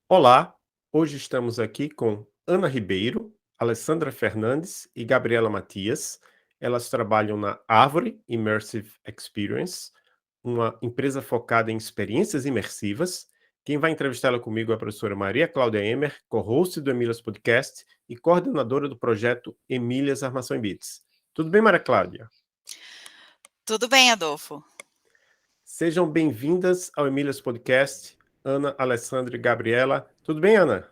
Olá, hoje estamos aqui com Ana Ribeiro, Alessandra Fernandes e Gabriela Matias. Elas trabalham na Árvore Immersive Experience, uma empresa focada em experiências imersivas. Quem vai entrevistá-la comigo é a professora Maria Cláudia Emer, co-host do Emílias Podcast e coordenadora do projeto Emílias Armação em Bits. Tudo bem, Maria Cláudia? Tudo bem, Adolfo? Sejam bem-vindas ao Emílias Podcast, Ana, Alessandra e Gabriela. Tudo bem, Ana?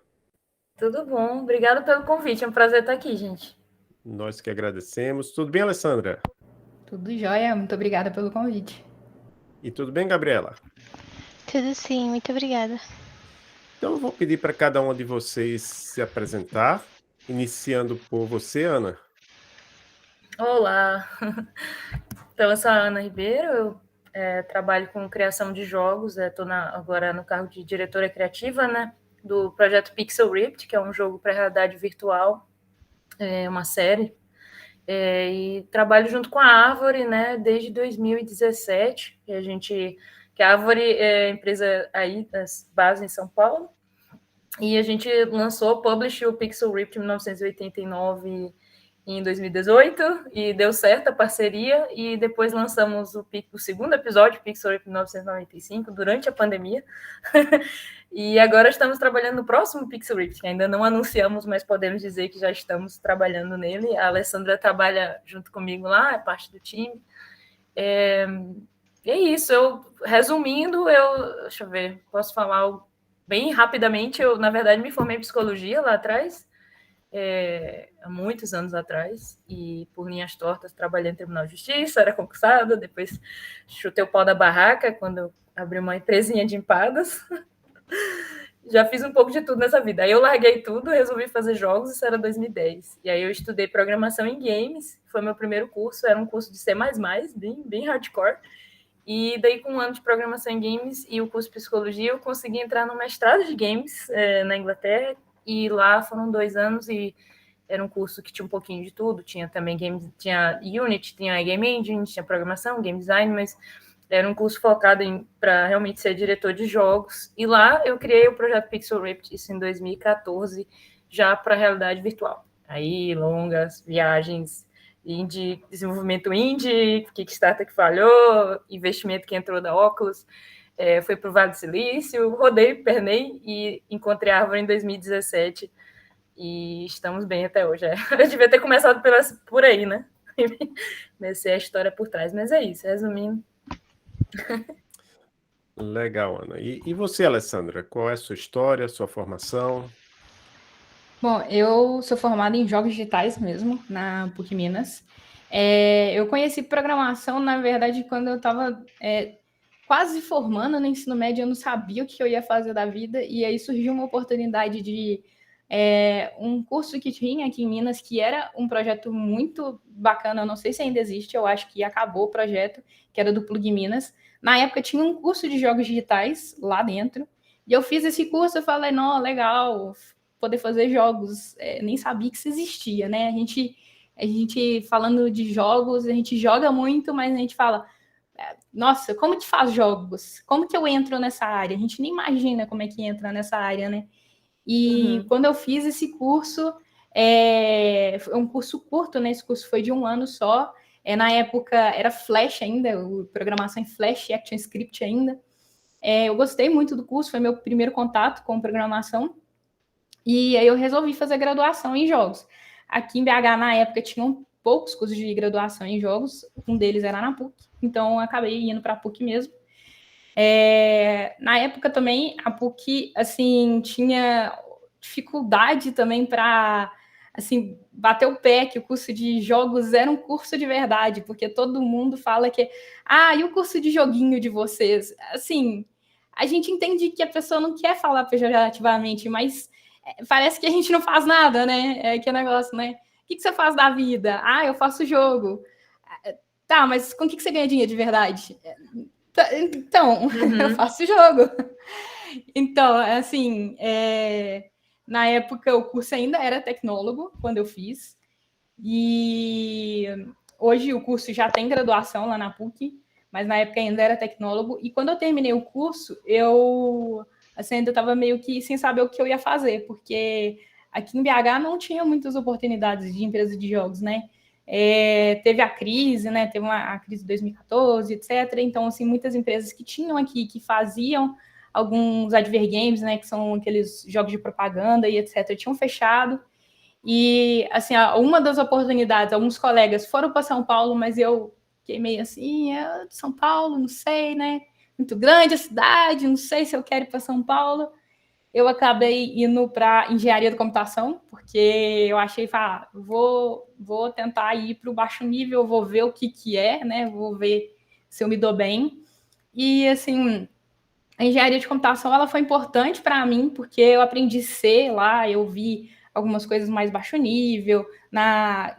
Tudo bom, obrigada pelo convite, é um prazer estar aqui, gente. Nós que agradecemos. Tudo bem, Alessandra? Tudo jóia, muito obrigada pelo convite. E tudo bem, Gabriela? Tudo sim, muito obrigada. Então, eu vou pedir para cada um de vocês se apresentar, iniciando por você, Ana. Olá, então eu sou a Ana Ribeiro, eu trabalho com criação de jogos, estou agora no cargo de diretora criativa, né, do projeto Pixel Ripped, que é um jogo para realidade virtual, uma série, e trabalho junto com a Árvore, né, desde 2017, que a Árvore é empresa aí, base em São Paulo, e a gente lançou, publish o Pixel Ripped em 1989 em 2018 e deu certo a parceria, e depois lançamos o segundo episódio, Pixel Ripped 1995, durante a pandemia. E agora estamos trabalhando no próximo Pixel Ripped, que ainda não anunciamos, mas podemos dizer que já estamos trabalhando nele. A Alessandra trabalha junto comigo lá, é parte do time. É isso, resumindo, deixa eu ver, posso falar bem rapidamente. Eu, na verdade, me formei em psicologia lá atrás, há muitos anos atrás, e por linhas tortas trabalhei no Tribunal de Justiça, era concursada, depois chutei o pau da barraca quando eu abri uma empresinha de empadas. Já fiz um pouco de tudo nessa vida. Aí eu larguei tudo, resolvi fazer jogos, isso era 2010. E aí eu estudei programação em games, foi meu primeiro curso, era um curso de C++, bem hardcore. E daí, com um ano de programação em games e o curso de psicologia, eu consegui entrar no mestrado de games na Inglaterra, e lá foram 2 anos, e era um curso que tinha um pouquinho de tudo, tinha também games, tinha Unity, tinha Game Engine, tinha programação, game design, mas era um curso focado para realmente ser diretor de jogos, e lá eu criei o projeto Pixel Ripped, isso em 2014, já para realidade virtual. Aí, longas viagens, indie, desenvolvimento indie, Kickstarter que falhou, investimento que entrou da Oculus, fui para o Vale do Silício, rodei, pernei e encontrei a Árvore em 2017, e estamos bem até hoje. Eu devia ter começado por aí, né? Comecei a história por trás, mas é isso, resumindo. Legal, Ana. E você, Alessandra? Qual é a sua história, a sua formação? Bom, eu sou formada em jogos digitais mesmo, na PUC Minas. Eu conheci programação, na verdade, quando eu estava quase formando no ensino médio, eu não sabia o que eu ia fazer da vida, e aí surgiu uma oportunidade de um curso que tinha aqui em Minas, que era um projeto muito bacana, eu não sei se ainda existe, eu acho que acabou o projeto, que era do Plug Minas. Na época tinha um curso de jogos digitais lá dentro, e eu fiz esse curso, eu falei, não, legal, poder fazer jogos, nem sabia que isso existia, né? A gente falando de jogos, a gente joga muito, mas a gente fala, nossa, como que faz jogos? Como que eu entro nessa área? A gente nem imagina como é que entra nessa área, né? E quando eu fiz esse curso, foi um curso curto, né? Esse curso foi de 1 ano só. Na época era Flash ainda, programação em Flash, ActionScript ainda. Eu gostei muito do curso, foi meu primeiro contato com programação. E aí eu resolvi fazer graduação em jogos. Aqui em BH, na época, tinham poucos cursos de graduação em jogos, um deles era na PUC, então eu acabei indo para a PUC mesmo. Na época também, a PUC, assim, tinha dificuldade também para, assim, bater o pé que o curso de jogos era um curso de verdade, porque todo mundo fala que, e o curso de joguinho de vocês? Assim, a gente entende que a pessoa não quer falar pejorativamente, mas parece que a gente não faz nada, né? Que negócio, né? O que você faz da vida? Eu faço jogo. Tá, mas com o que você ganha dinheiro de verdade? Então, eu faço jogo. Então, assim, na época o curso ainda era tecnólogo, quando eu fiz. E hoje o curso já tem graduação lá na PUC, mas na época ainda era tecnólogo. E quando eu terminei o curso, eu assim, ainda estava meio que sem saber o que eu ia fazer, porque aqui em BH não tinha muitas oportunidades de empresa de jogos, né? Teve a crise, né? Teve a crise de 2014, etc. Então, assim, muitas empresas que tinham aqui, que faziam alguns advergames, né? Que são aqueles jogos de propaganda e etc. Tinham fechado. E, assim, uma das oportunidades, alguns colegas foram para São Paulo, mas eu fiquei meio assim, São Paulo, não sei, né? Muito grande a cidade, não sei se eu quero ir para São Paulo. Eu acabei indo para engenharia da computação, porque eu achei, vou tentar ir para o baixo nível, vou ver o que é, né? Vou ver se eu me dou bem. E, assim, a engenharia de computação ela foi importante para mim, porque eu aprendi C lá, eu vi algumas coisas mais baixo nível,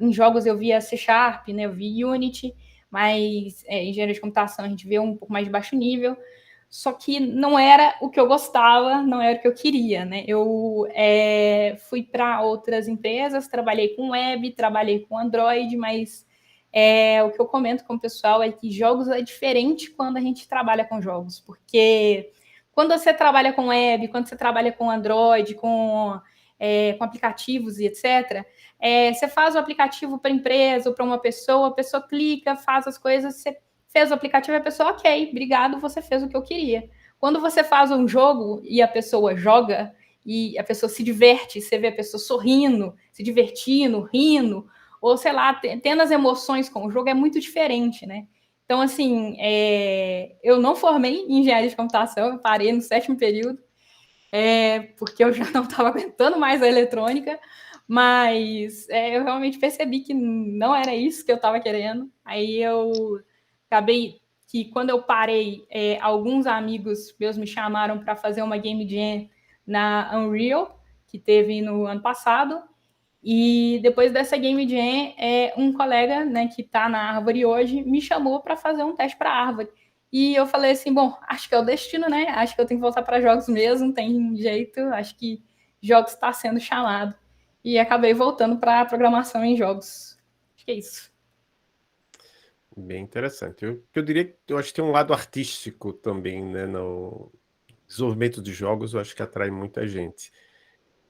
em jogos eu via C Sharp, né? Eu vi Unity, mas engenharia de computação a gente vê um pouco mais de baixo nível. Só que não era o que eu gostava, não era o que eu queria, né? Eu fui para outras empresas, trabalhei com web, trabalhei com Android, mas o que eu comento com o pessoal é que jogos é diferente quando a gente trabalha com jogos, porque quando você trabalha com web, quando você trabalha com Android, com aplicativos e etc., você faz o aplicativo para empresa ou para uma pessoa, a pessoa clica, faz as coisas, você fez o aplicativo e a pessoa, ok, obrigado, você fez o que eu queria. Quando você faz um jogo e a pessoa joga e a pessoa se diverte, você vê a pessoa sorrindo, se divertindo, rindo, ou sei lá, tendo as emoções com o jogo, é muito diferente, né? Então, assim, eu não formei em engenharia de computação, eu parei no 7º período, porque eu já não estava aguentando mais a eletrônica, mas eu realmente percebi que não era isso que eu estava querendo. Aí eu acabei que, quando eu parei, alguns amigos meus me chamaram para fazer uma Game Jam na Unreal, que teve no ano passado, e depois dessa Game Jam, um colega, né, que está na Harvard hoje, me chamou para fazer um teste para a Harvard. E eu falei assim, bom, acho que é o destino, né? Acho que eu tenho que voltar para jogos mesmo, não tem jeito. Acho que jogos está sendo chamado. E acabei voltando para programação em jogos. Acho que é isso. Bem interessante. Eu diria que eu acho que tem um lado artístico também, né, no desenvolvimento de jogos, eu acho que atrai muita gente.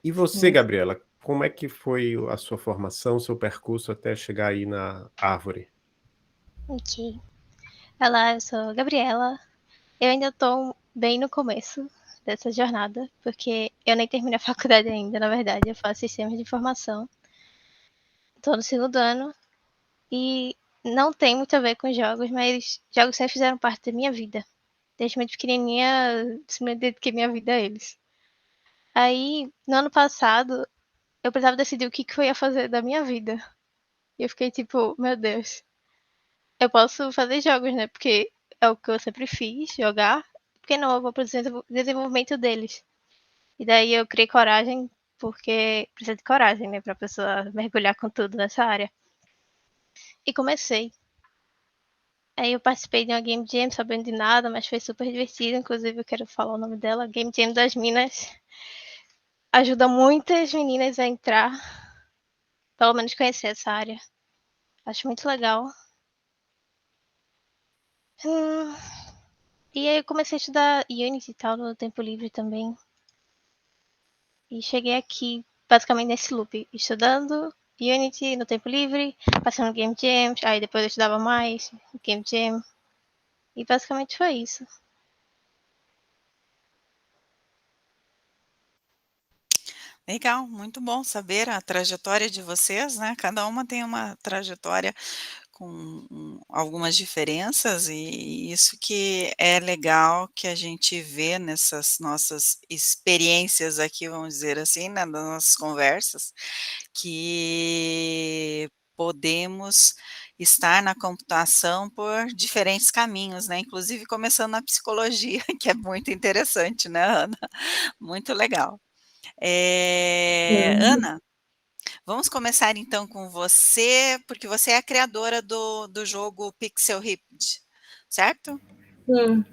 E você, Sim. Gabriela, como é que foi a sua formação, o seu percurso até chegar aí na Árvore? Ok. Olá, eu sou a Gabriela. Eu ainda tô bem no começo dessa jornada, porque eu nem terminei a faculdade ainda, na verdade. Eu faço sistemas de informação. Tô no 2º ano e não tem muito a ver com jogos, mas jogos sempre fizeram parte da minha vida. Desde muito pequenininha, me dediquei minha vida a eles. Aí, no ano passado, eu precisava decidir o que eu ia fazer da minha vida. E eu fiquei tipo, meu Deus, eu posso fazer jogos, né? Porque é o que eu sempre fiz, jogar. Por que não? Eu vou pro desenvolvimento deles. E daí eu criei coragem, porque precisa de coragem, né? Pra pessoa mergulhar com tudo nessa área. E comecei. Aí eu participei de uma Game Jam, sabendo de nada, mas foi super divertido. Inclusive, eu quero falar o nome dela, Game Jam das Minas. Ajuda muitas meninas a entrar, pelo menos conhecer essa área. Acho muito legal. E aí eu comecei a estudar Unity e tal no tempo livre também. E cheguei aqui, basicamente nesse loop, estudando Unity no tempo livre, passando Game Jams, aí depois eu estudava mais Game Jam. E basicamente foi isso. Legal, muito bom saber a trajetória de vocês, né? Cada uma tem uma trajetória com algumas diferenças, e isso que é legal que a gente vê nessas nossas experiências aqui, vamos dizer assim, né, nas nossas conversas, que podemos estar na computação por diferentes caminhos, né, inclusive começando na psicologia, que é muito interessante, né, Ana? Muito legal. Ana, vamos começar então com você, porque você é a criadora do jogo Pixel Ripped, certo? Sim.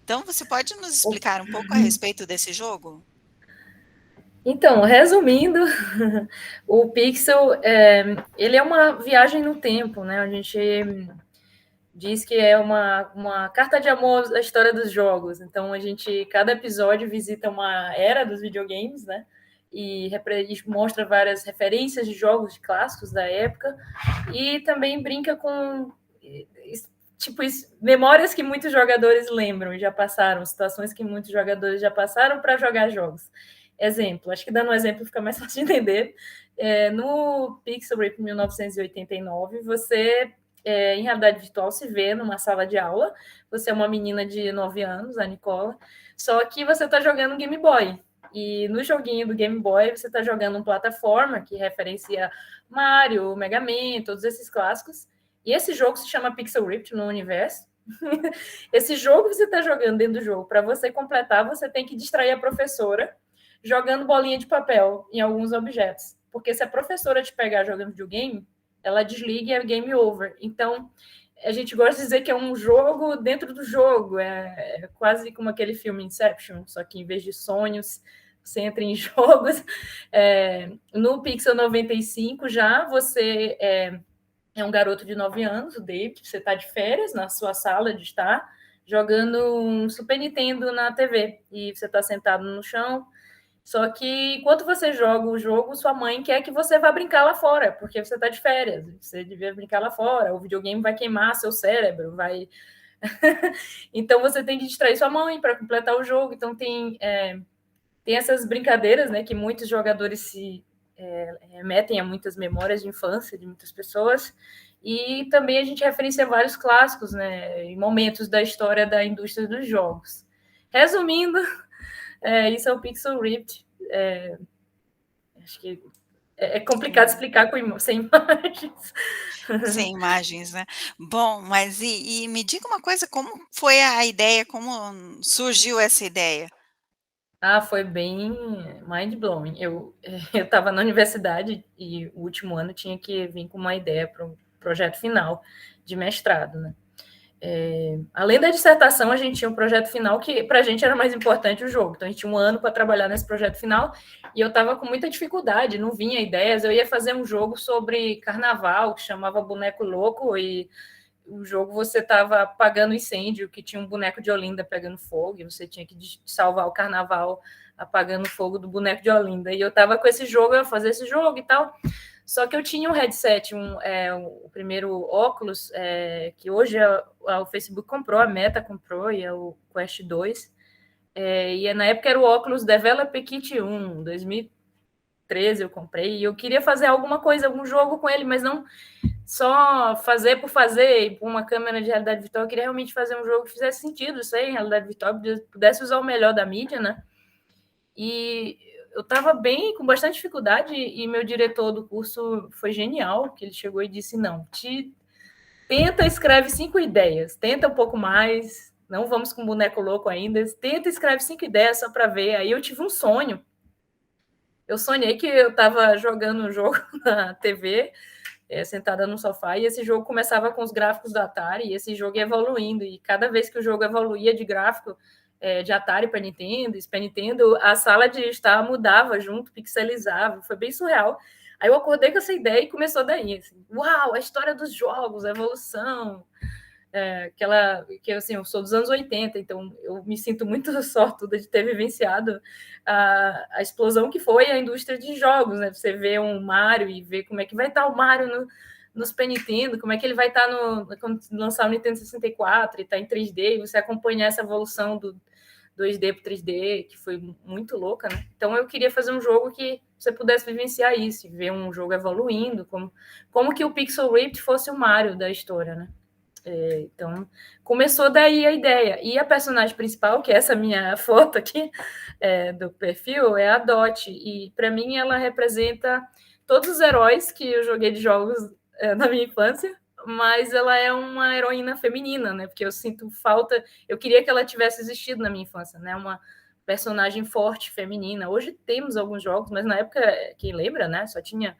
Então você pode nos explicar um pouco a respeito desse jogo? Então, resumindo, o Pixel, ele é uma viagem no tempo, né? A gente diz que é uma carta de amor à história dos jogos. Então, cada episódio visita uma era dos videogames, né? E mostra várias referências de jogos clássicos da época e também brinca com tipo memórias que muitos jogadores lembram e já passaram, situações que muitos jogadores já passaram para jogar jogos. Exemplo, acho que dando um exemplo fica mais fácil de entender. No Pixel Rip 1989, você, em realidade virtual, se vê numa sala de aula. Você é uma menina de 9 anos, a Nicola, só que você está jogando Game Boy. E no joguinho do Game Boy, você está jogando uma plataforma que referencia Mario, Mega Man, todos esses clássicos. E esse jogo se chama Pixel Ripped no universo. Esse jogo que você está jogando dentro do jogo, para você completar, você tem que distrair a professora jogando bolinha de papel em alguns objetos. Porque se a professora te pegar jogando videogame, ela desliga e é game over. Então, a gente gosta de dizer que é um jogo dentro do jogo. É quase como aquele filme Inception, só que em vez de sonhos, você entra em jogos. No Pixel 95 já você é um garoto de 9 anos, o David, você está de férias na sua sala de estar, jogando um Super Nintendo na TV. E você está sentado no chão. Só que enquanto você joga o jogo, sua mãe quer que você vá brincar lá fora, porque você está de férias. Você devia brincar lá fora. O videogame vai queimar seu cérebro, vai. Então você tem que distrair sua mãe para completar o jogo. Então tem essas brincadeiras, né, que muitos jogadores se remetem a muitas memórias de infância de muitas pessoas. E também a gente referencia vários clássicos, né, em momentos da história da indústria dos jogos. Resumindo, isso é o Pixel Ripped. Acho que é complicado explicar sem imagens. Sem imagens, né? Bom, mas e me diga uma coisa, como foi a ideia, como surgiu essa ideia? Foi bem mind-blowing. Eu estava na universidade e o último ano tinha que vir com uma ideia para um projeto final de mestrado, né? Além da dissertação, a gente tinha um projeto final que, para a gente, era mais importante o jogo. Então, a gente tinha um ano para trabalhar nesse projeto final e eu estava com muita dificuldade, não vinha ideias. Eu ia fazer um jogo sobre carnaval, que chamava Boneco Louco, e o jogo você estava apagando incêndio, que tinha um boneco de Olinda pegando fogo, e você tinha que salvar o carnaval apagando o fogo do boneco de Olinda. E eu estava com esse jogo, eu ia fazer esse jogo e tal. Só que eu tinha um headset, o primeiro óculos, que hoje o Facebook comprou, a Meta comprou, e é o Quest 2. E na época era o óculos Developer Kit 1, 2013 eu comprei, e eu queria fazer alguma coisa, algum jogo com ele, mas não só fazer por fazer, e por uma câmera de realidade virtual. Eu queria realmente fazer um jogo que fizesse sentido, isso aí, em realidade virtual, pudesse usar o melhor da mídia, né? E eu estava com bastante dificuldade, e meu diretor do curso foi genial, que ele chegou e disse, não, tenta, escreve 5 ideias, tenta um pouco mais, não vamos com boneco louco ainda, tenta, escreve 5 ideias só para ver. Aí eu tive um sonho, eu sonhei que eu estava jogando um jogo na TV, sentada no sofá, e esse jogo começava com os gráficos do Atari, e esse jogo ia evoluindo, e cada vez que o jogo evoluía de gráfico, de Atari para Nintendo, Super Nintendo, a sala de estar mudava junto, pixelizava, foi bem surreal. Aí eu acordei com essa ideia e começou daí, assim, uau, a história dos jogos, a evolução, que assim, eu sou dos anos 80, então eu me sinto muito sortuda de ter vivenciado a explosão que foi a indústria de jogos, né? Você vê um Mario e vê como é que vai estar o Mario no Super Nintendo, como é que ele vai estar quando lançar o Nintendo 64 e está em 3D, e você acompanhar essa evolução do 2D para 3D, que foi muito louca, né? Então eu queria fazer um jogo que você pudesse vivenciar isso, ver um jogo evoluindo, como que o Pixel Ripped fosse o Mario da história, né? Então, começou daí a ideia. E a personagem principal, que é essa minha foto aqui do perfil, é a Dot. E, para mim, ela representa todos os heróis que eu joguei de jogos na minha infância, mas ela é uma heroína feminina, né? Porque eu sinto falta... Eu queria que ela tivesse existido na minha infância, né? Uma personagem forte, feminina. Hoje temos alguns jogos, mas na época, quem lembra, né? Só tinha...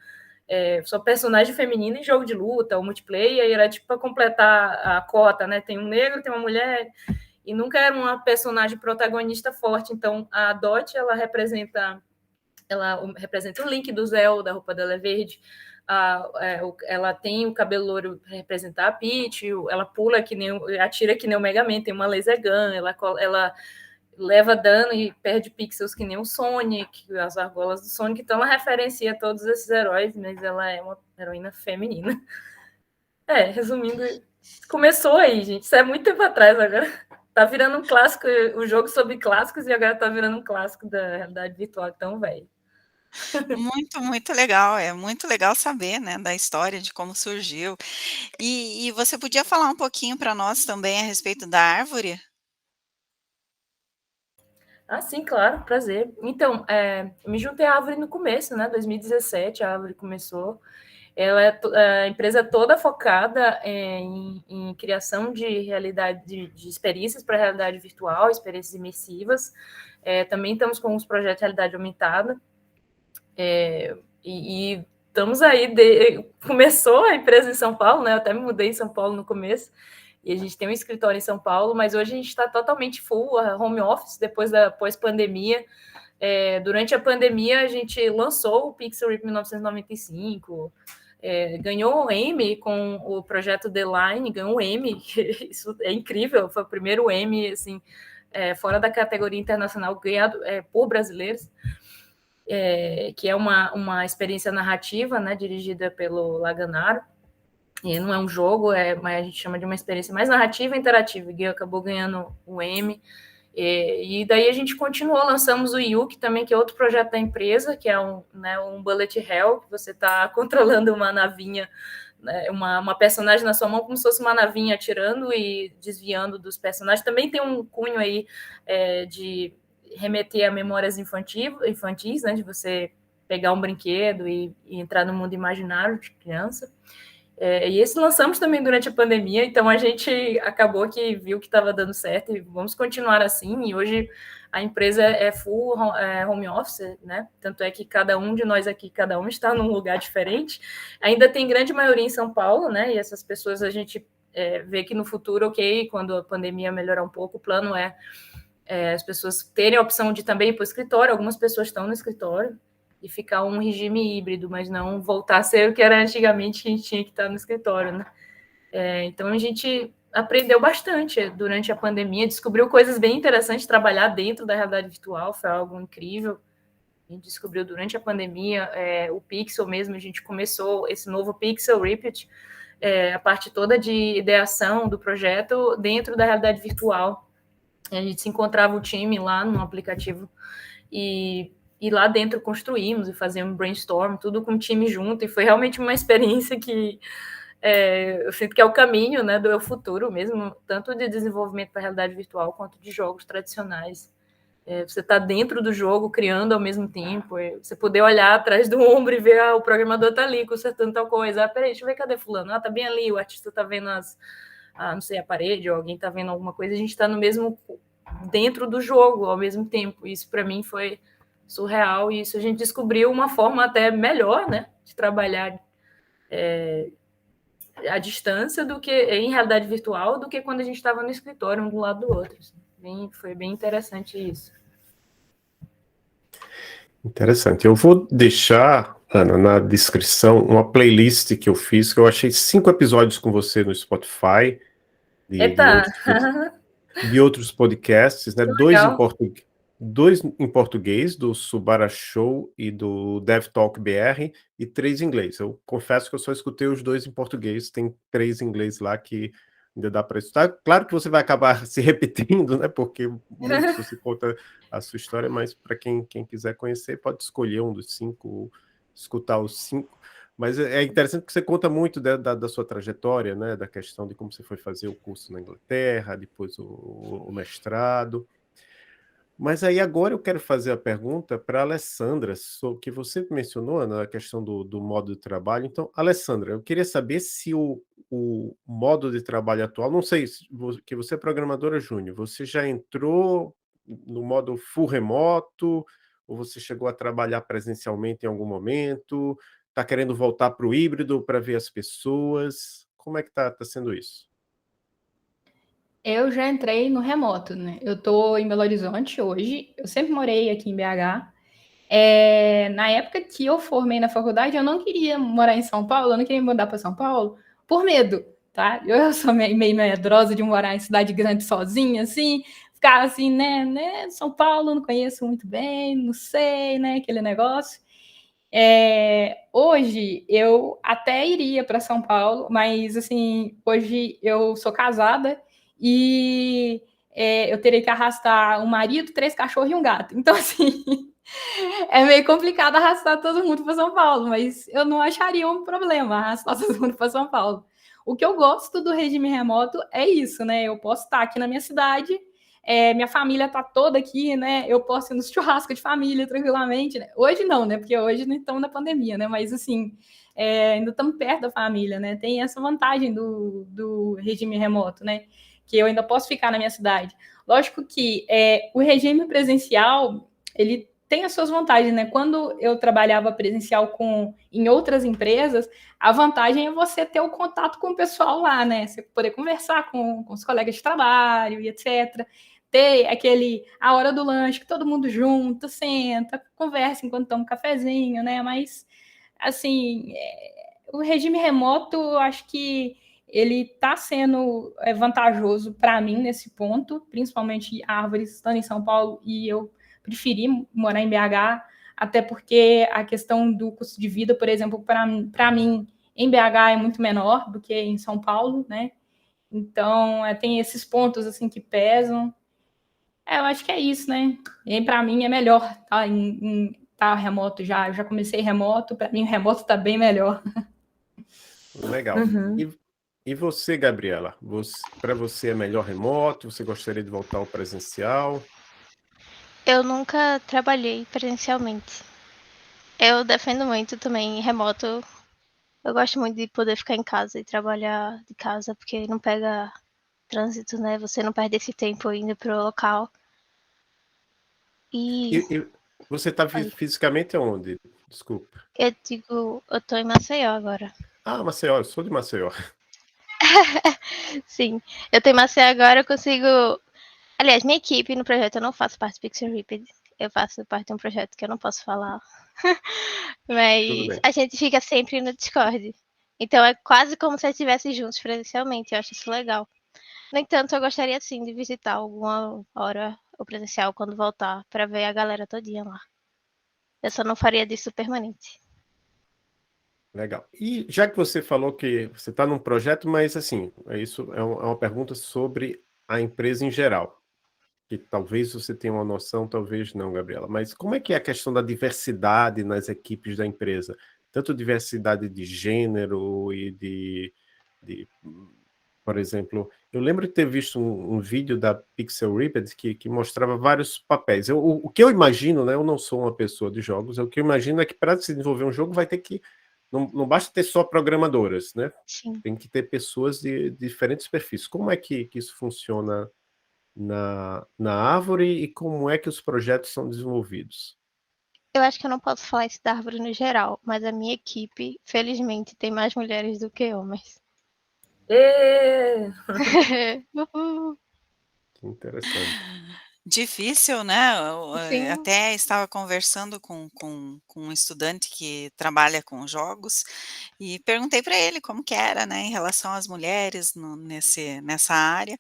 só personagem feminina em jogo de luta, ou multiplayer, era tipo para completar a cota, né? Tem um negro, tem uma mulher, e nunca era uma personagem protagonista forte. Então, a Dot, ela representa ela representa o Link do Zelda, a roupa dela é verde. Ela tem o cabelo louro para representar a Peach, ela pula atira que nem o Mega Man, tem uma laser gun, ela leva dano e perde pixels que nem o Sonic, as argolas do Sonic, então ela referencia todos esses heróis, mas ela é uma heroína feminina. Resumindo, começou aí, gente, isso é muito tempo atrás agora. Tá virando um clássico, o jogo sobre clássicos, e agora tá virando um clássico da realidade virtual tão velho. Muito, muito legal, é muito legal saber, né, da história, de como surgiu. E você podia falar um pouquinho para nós também a respeito da árvore? Sim, claro, prazer. Então, eu me juntei à Árvore no começo, né, 2017, a Árvore começou. Ela é a empresa toda focada em criação de realidade, de experiências para realidade virtual, experiências imersivas. Também estamos com os projetos de realidade aumentada. E estamos aí, começou a empresa em São Paulo, né? Eu até me mudei em São Paulo no começo, e a gente tem um escritório em São Paulo, mas hoje a gente está totalmente full, home office, depois da pós-pandemia. Durante a pandemia, a gente lançou o Pixel Rip 1995, ganhou um Emmy com o projeto The Line, ganhou um Emmy, isso é incrível, foi o primeiro Emmy, assim, fora da categoria internacional, ganhado por brasileiros. Que é uma experiência narrativa, né, dirigida pelo Laganaro. E não é um jogo, mas a gente chama de uma experiência mais narrativa e interativa. E acabou ganhando o Emmy. E daí a gente continuou, lançamos o Yuki também, que é outro projeto da empresa, que é um bullet hell, que você está controlando uma navinha, né, uma personagem na sua mão, como se fosse uma navinha atirando e desviando dos personagens. Também tem um cunho aí de remeter a memórias infantis, né, de você pegar um brinquedo e entrar no mundo imaginário de criança. E esse lançamos também durante a pandemia, então a gente acabou que viu que estava dando certo e vamos continuar assim. E hoje a empresa é full home office, né? Tanto é que cada um de nós aqui, cada um está num lugar diferente. Ainda tem grande maioria em São Paulo, né? E essas pessoas a gente vê que no futuro, ok, quando a pandemia melhorar um pouco, o plano é as pessoas terem a opção de também ir para o escritório. Algumas pessoas estão no escritório, e ficar um regime híbrido, mas não voltar a ser o que era antigamente, que a gente tinha que estar no escritório, né? Então, a gente aprendeu bastante durante a pandemia, descobriu coisas bem interessantes, trabalhar dentro da realidade virtual foi algo incrível. A gente descobriu durante a pandemia o Pixel mesmo, a gente começou esse novo Pixel Repeat, a parte toda de ideação do projeto dentro da realidade virtual. A gente se encontrava o time lá no aplicativo e lá dentro construímos e fazíamos brainstorm, tudo com o time junto, e foi realmente uma experiência que eu sinto que é o caminho, né, do futuro mesmo, tanto de desenvolvimento para a realidade virtual quanto de jogos tradicionais. Você está dentro do jogo, criando ao mesmo tempo, você poder olhar atrás do ombro e ver o programador está ali consertando tal coisa, peraí, deixa eu ver, cadê fulano? Está bem ali, o artista está vendo não sei, a parede, ou alguém está vendo alguma coisa, a gente está no mesmo, dentro do jogo ao mesmo tempo. Isso para mim foi surreal, e isso a gente descobriu uma forma até melhor, né, de trabalhar à distância do que em realidade virtual, do que quando a gente estava no escritório, um do lado do outro. Foi bem interessante isso. Interessante. Eu vou deixar, Ana, na descrição uma playlist que eu fiz, que eu achei 5 episódios com você no Spotify, de outros podcasts, né? Dois em português, do Subara Show e do Dev Talk BR, e 3 em inglês. Eu confesso que eu só escutei os 2 em português, tem 3 em inglês lá que ainda dá para escutar. Claro que você vai acabar se repetindo, né? Porque muito você conta a sua história, mas para quem quiser conhecer, pode escolher um dos 5, escutar os 5. Mas é interessante que você conta muito da sua trajetória, né? Da questão de como você foi fazer o curso na Inglaterra, depois o mestrado. Mas aí agora eu quero fazer a pergunta para a Alessandra, que você mencionou na questão do modo de trabalho. Então, Alessandra, eu queria saber se o modo de trabalho atual, não sei, que você é programadora júnior, você já entrou no modo full remoto, ou você chegou a trabalhar presencialmente em algum momento, está querendo voltar para o híbrido para ver as pessoas? Como é que está sendo isso? Eu já entrei no remoto, né? Eu tô em Belo Horizonte hoje, eu sempre morei aqui em BH, Na época que eu formei na faculdade, eu não queria morar em São Paulo, eu não queria mudar para São Paulo por medo, tá? Eu sou meio medrosa de morar em cidade grande sozinha, assim, ficar assim, né? São Paulo, não conheço muito bem, não sei, né? Aquele negócio. Hoje eu até iria para São Paulo, mas assim, hoje eu sou casada e eu terei que arrastar um marido, 3 cachorros e um gato. Então, assim, é meio complicado arrastar todo mundo para São Paulo, mas eu não acharia um problema arrastar todo mundo para São Paulo. O que eu gosto do regime remoto é isso, né? Eu posso estar aqui na minha cidade, minha família está toda aqui, né? Eu posso ir no churrasco de família tranquilamente. Né? Hoje não, né? Porque hoje não estamos na pandemia, né? Mas assim, ainda estamos perto da família, né? Tem essa vantagem do regime remoto, né? Que eu ainda posso ficar na minha cidade. Lógico que o regime presencial, ele tem as suas vantagens, né? Quando eu trabalhava presencial em outras empresas, a vantagem é você ter o contato com o pessoal lá, né? Você poder conversar com os colegas de trabalho e etc. Ter a hora do lanche, que todo mundo junta, senta, conversa enquanto toma um cafezinho, né? Mas, assim, o regime remoto, eu acho que ele está sendo vantajoso para mim nesse ponto, principalmente a Árvore estando em São Paulo e eu preferi morar em BH, até porque a questão do custo de vida, por exemplo, para mim, em BH é muito menor do que em São Paulo, né? Então, tem esses pontos assim que pesam. Eu acho que é isso, né? E para mim é melhor tá remoto já. Eu já comecei remoto, para mim o remoto está bem melhor. Legal. Uhum. E você, Gabriela? Para você é melhor remoto? Você gostaria de voltar ao presencial? Eu nunca trabalhei presencialmente. Eu defendo muito também remoto. Eu gosto muito de poder ficar em casa e trabalhar de casa, porque não pega trânsito, né? Você não perde esse tempo indo pro local. E E você está fisicamente aonde? Desculpa. eu tô em Maceió agora. Ah, Maceió, eu sou de Maceió. Sim, eu tô em Maceió agora, eu consigo. Aliás, minha equipe no projeto, eu não faço parte do Pixel Ripped. Eu faço parte de um projeto que eu não posso falar. Tudo Mas bem. a gente fica sempre no Discord. Então é quase como se estivesse juntos presencialmente. Eu acho isso legal. No entanto, eu gostaria sim de visitar alguma hora o presencial quando voltar para ver a galera todinha lá. Eu só não faria disso permanente. Legal. E já que você falou que você está num projeto, mas assim, isso é uma pergunta sobre a empresa em geral, que talvez você tenha uma noção, talvez não, Gabriela. Mas como é que é a questão da diversidade nas equipes da empresa? Tanto diversidade de gênero e de por exemplo, eu lembro de ter visto um vídeo da Pixel Ripped que mostrava vários papéis. O que eu imagino, né? Eu não sou uma pessoa de jogos, o que eu imagino é que para se desenvolver um jogo vai ter que. Não basta ter só programadoras, né? Sim. Tem que ter pessoas de diferentes perfis. Como é que isso funciona na Árvore e como é que os projetos são desenvolvidos? Eu acho que eu não posso falar isso da árvore no geral, mas a minha equipe, felizmente, tem mais mulheres do que homens. Uhul. Que interessante. Difícil, né? Sim. Até estava conversando com um estudante que trabalha com jogos e perguntei para ele como que era, né, em relação às mulheres nessa área,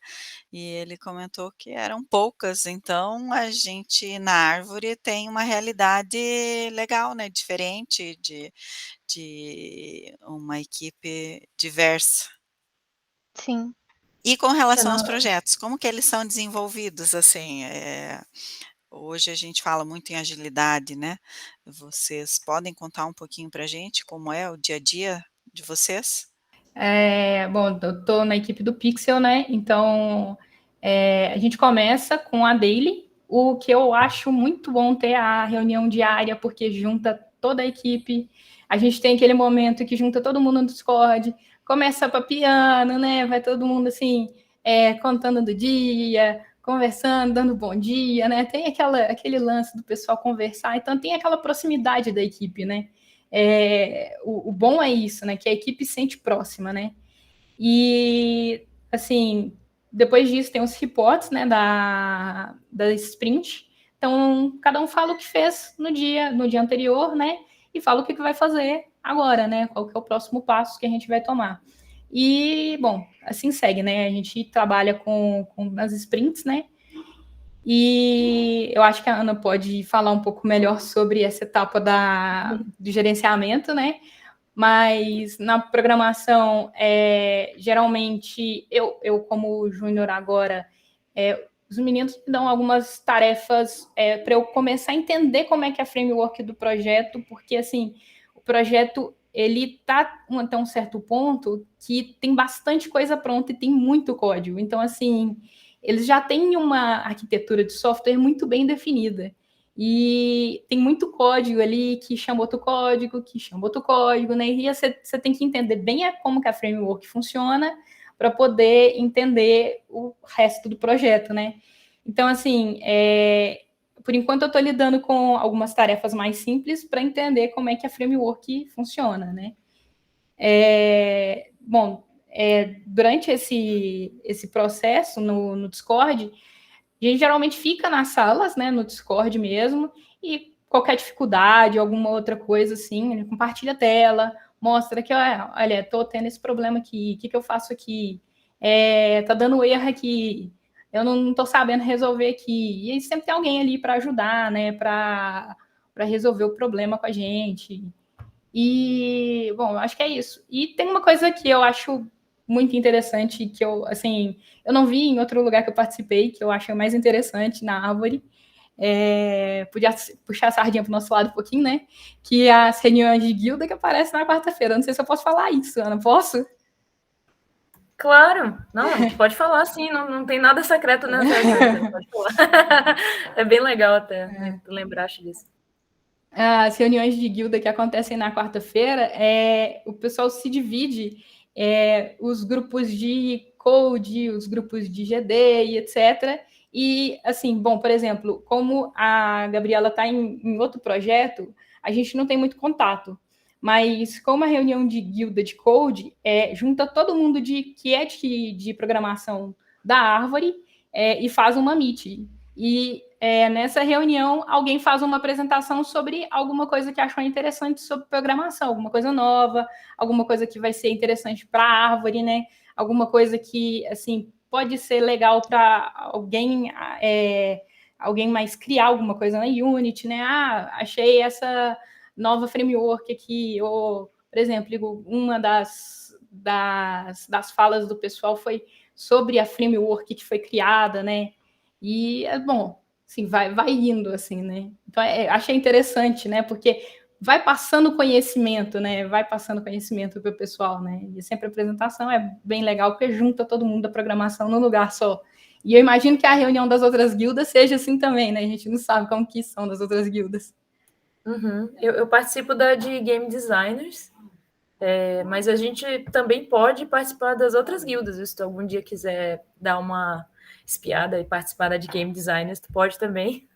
e ele comentou que eram poucas, então a gente na Árvore tem uma realidade legal, né, diferente de uma equipe diversa. Sim. E com relação aos não- projetos, como que eles são desenvolvidos, assim, hoje a gente fala muito em agilidade, né, vocês podem contar um pouquinho pra gente como é o dia a dia de vocês? Bom, eu estou na equipe do Pixel, né? Então, a gente começa com a daily, o que eu acho muito bom ter a reunião diária, porque junta toda a equipe. A gente tem aquele momento que junta todo mundo no Discord, começa papiando, né? Vai todo mundo assim, contando do dia, conversando, dando bom dia, né? Tem aquele lance do pessoal conversar, então tem aquela proximidade da equipe, né? O bom é isso, né? Que a equipe se sente próxima, né? E, assim, depois disso tem os reports, né? Da sprint. Então, cada um fala o que fez no dia anterior, né? E fala o que vai fazer agora, né? Qual que é o próximo passo que a gente vai tomar. E, bom, assim segue, né? A gente trabalha com as sprints, né? E eu acho que a Ana pode falar um pouco melhor sobre essa etapa do gerenciamento, né? Mas na programação, geralmente, eu como júnior agora, os meninos me dão algumas tarefas para eu começar a entender como é que é a framework do projeto, porque, assim, o projeto, ele está até um certo ponto que tem bastante coisa pronta e tem muito código. Então, assim, eles já têm uma arquitetura de software muito bem definida. E tem muito código ali que chama outro código, né? E você tem que entender bem como que a framework funciona para poder entender o resto do projeto, né? Então, assim, por enquanto eu estou lidando com algumas tarefas mais simples para entender como é que a framework funciona, né? Bom, durante esse processo no Discord, a gente geralmente fica nas salas, né, no Discord mesmo, e qualquer dificuldade, alguma outra coisa assim, ele compartilha a tela, mostra que, olha, tô tendo esse problema aqui, o que eu faço aqui? Tá dando erro aqui, eu não tô sabendo resolver aqui. E aí sempre tem alguém ali para ajudar, né, para resolver o problema com a gente. E, bom, eu acho que é isso. E tem uma coisa que eu acho muito interessante, que eu, assim, eu não vi em outro lugar que eu participei, que eu acho mais interessante na Árvore. Podia puxar a sardinha para o nosso lado um pouquinho, né? Que é as reuniões de guilda que aparecem na quarta-feira. Não sei se eu posso falar isso, Ana. Posso? Claro, não, pode falar sim, não tem nada secreto nessa coisa, pode falar. É bem legal até, né, tu lembraste disso. As reuniões de guilda que acontecem na quarta-feira, o pessoal se divide, os grupos de code, os grupos de GD e etc. E, assim, bom, por exemplo, como a Gabriela está em outro projeto, a gente não tem muito contato. Mas como a reunião de guilda de code junta todo mundo que é de programação da Árvore e faz uma meet. E nessa reunião, alguém faz uma apresentação sobre alguma coisa que achou interessante sobre programação, alguma coisa nova, alguma coisa que vai ser interessante para a Árvore, né? Alguma coisa que, assim, pode ser legal para alguém mais criar alguma coisa na Unity, né? Ah, achei essa nova framework aqui, ou, por exemplo, uma das falas do pessoal foi sobre a framework que foi criada, né? E, bom, assim, vai indo, assim, né? Então, achei interessante, né? Porque vai passando conhecimento, né? Vai passando conhecimento para o pessoal, né? E sempre a apresentação é bem legal, porque junta todo mundo da programação num lugar só. E eu imagino que a reunião das outras guildas seja assim também, né? A gente não sabe como que são das outras guildas. Uhum. Eu participo de Game Designers, mas a gente também pode participar das outras guildas. Se tu algum dia quiser dar uma espiada e participar da de Game Designers, tu pode também.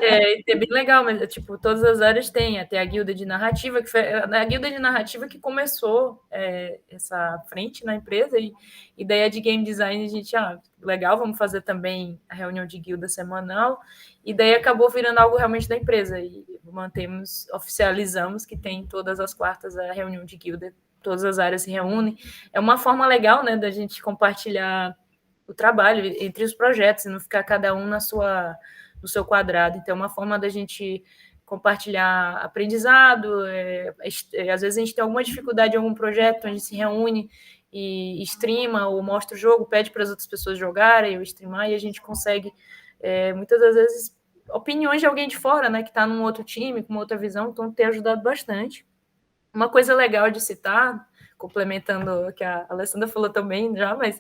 É bem legal, mas tipo, todas as áreas têm, até a guilda de narrativa, que foi a guilda de narrativa que começou essa frente na empresa, e daí a de game design a gente, legal, vamos fazer também a reunião de guilda semanal, e daí acabou virando algo realmente da empresa, e oficializamos que tem todas as quartas a reunião de guilda, todas as áreas se reúnem. É uma forma legal, né, da gente compartilhar o trabalho entre os projetos, e não ficar cada um no seu quadrado. Então, é uma forma da gente compartilhar aprendizado. Às vezes a gente tem alguma dificuldade em algum projeto, a gente se reúne e streama ou mostra o jogo, pede para as outras pessoas jogarem ou streamar, e a gente consegue, muitas das vezes, opiniões de alguém de fora, né, que está num outro time, com uma outra visão, então tem ajudado bastante. Uma coisa legal de citar, complementando o que a Alessandra falou também já, mas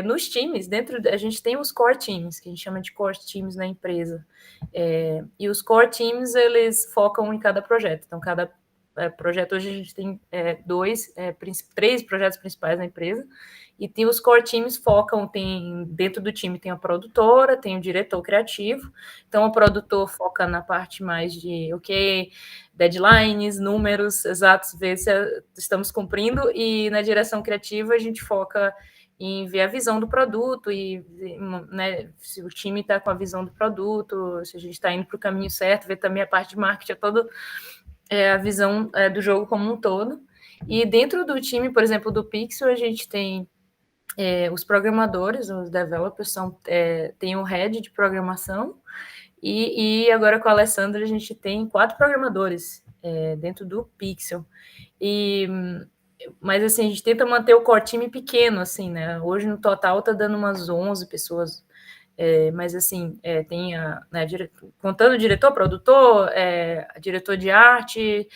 nos times, a gente tem os core teams, que a gente chama de core teams na empresa. E os core teams, eles focam em cada projeto. Então, cada projeto, hoje a gente tem 3 projetos principais na empresa, e tem os core teams focam, dentro do time tem a produtora, tem o diretor criativo. Então, o produtor foca na parte mais de, deadlines, números exatos, ver se estamos cumprindo, e na direção criativa a gente foca em ver a visão do produto e, né, se o time está com a visão do produto, se a gente está indo para o caminho certo, ver também a parte de marketing, toda a visão do jogo como um todo. E dentro do time, por exemplo, do Pixel, a gente tem os programadores, os developers, tem o head de programação, e agora com a Alessandra a gente tem 4 programadores dentro do Pixel. Mas assim, a gente tenta manter o core time pequeno, assim, né? Hoje no total tá dando umas 11 pessoas. Mas assim, tem contando diretor, produtor, diretor de arte,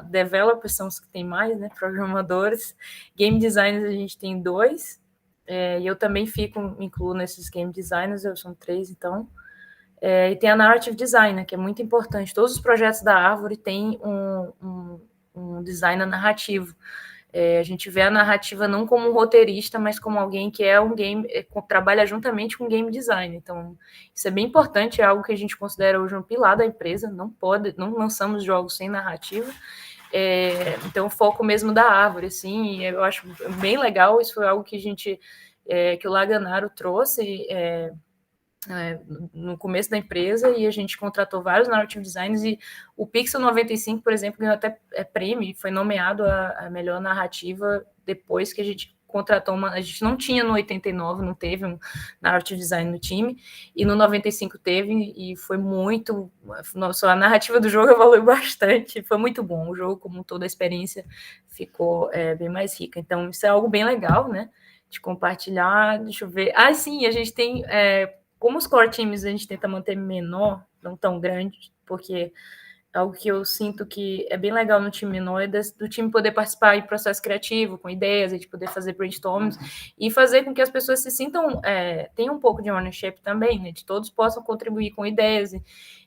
developers são os que tem mais, né? Programadores, game designers a gente tem 2, e eu também me incluo nesses game designers, são 3, então. E tem a narrative designer, que é muito importante. Todos os projetos da Árvore têm um designer narrativo. A gente vê a narrativa não como um roteirista, mas como alguém que trabalha juntamente com game design. Então, isso é bem importante, é algo que a gente considera hoje um pilar da empresa. Não lançamos jogos sem narrativa. Então, o foco mesmo da Árvore, assim, eu acho bem legal. Isso foi algo que que o Laganaro trouxe no começo da empresa, e a gente contratou vários narrative designers, e o Pixel 95, por exemplo, ganhou até prêmio, foi nomeado a melhor narrativa depois que a gente contratou a gente não tinha no 89, não teve um narrative design no time, e no 95 teve, e foi muito, a narrativa do jogo evoluiu bastante, foi muito bom, o jogo como toda a experiência ficou bem mais rica, então isso é algo bem legal, né, de compartilhar. Deixa eu ver, sim, a gente tem como os core teams a gente tenta manter menor, não tão grande, porque algo que eu sinto que é bem legal no time menor é do time poder participar em processo criativo, com ideias, a gente poder fazer brainstorms e fazer com que as pessoas se sintam, tenham um pouco de ownership também, né? De todos possam contribuir com ideias.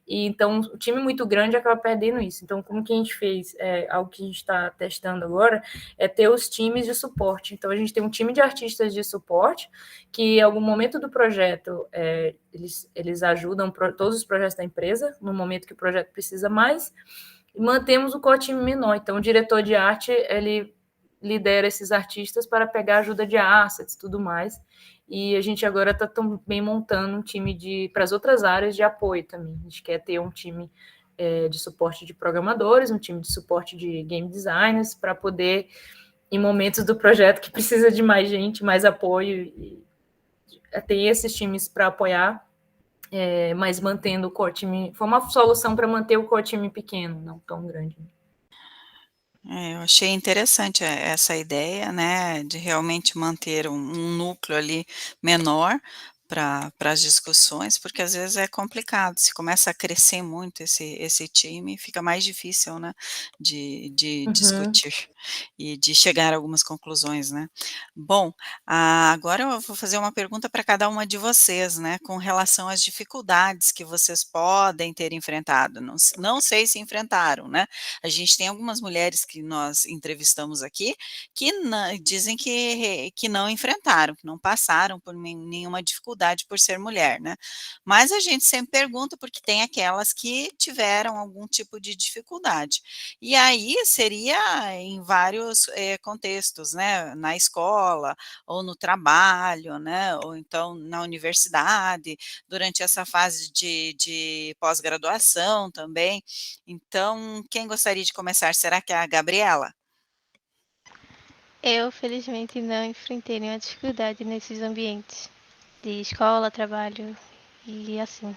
E então, o time muito grande acaba perdendo isso. Então, como que a gente fez? Algo que a gente está testando agora é ter os times de suporte. Então, a gente tem um time de artistas de suporte que, em algum momento do projeto, eles ajudam todos os projetos da empresa, no momento que o projeto precisa mais, e mantemos o core time menor. Então, o diretor de arte, ele lidera esses artistas para pegar ajuda de assets e tudo mais. E a gente agora está também montando um time para as outras áreas de apoio também. A gente quer ter um time de suporte de programadores, um time de suporte de game designers, para poder, em momentos do projeto que precisa de mais gente, mais apoio, ter esses times para apoiar, mas mantendo o core time. Foi uma solução para manter o core time pequeno, não tão grande. Eu achei interessante essa ideia, né, de realmente manter um núcleo ali menor para as discussões, porque às vezes é complicado, se começa a crescer muito esse time, fica mais difícil, né, de discutir e de chegar a algumas conclusões, né. Bom, agora eu vou fazer uma pergunta para cada uma de vocês, né, com relação às dificuldades que vocês podem ter enfrentado, não sei se enfrentaram, né. A gente tem algumas mulheres que nós entrevistamos aqui, que dizem que não enfrentaram, que não passaram por nenhuma dificuldade por ser mulher, né. Mas a gente sempre pergunta, porque tem aquelas que tiveram algum tipo de dificuldade. E aí seria em vários, contextos, né, na escola, ou no trabalho, né, ou então na universidade, durante essa fase de pós-graduação também. Então, quem gostaria de começar? Será que é a Gabriela? Eu, felizmente, não enfrentei nenhuma dificuldade nesses ambientes de escola, trabalho e assim.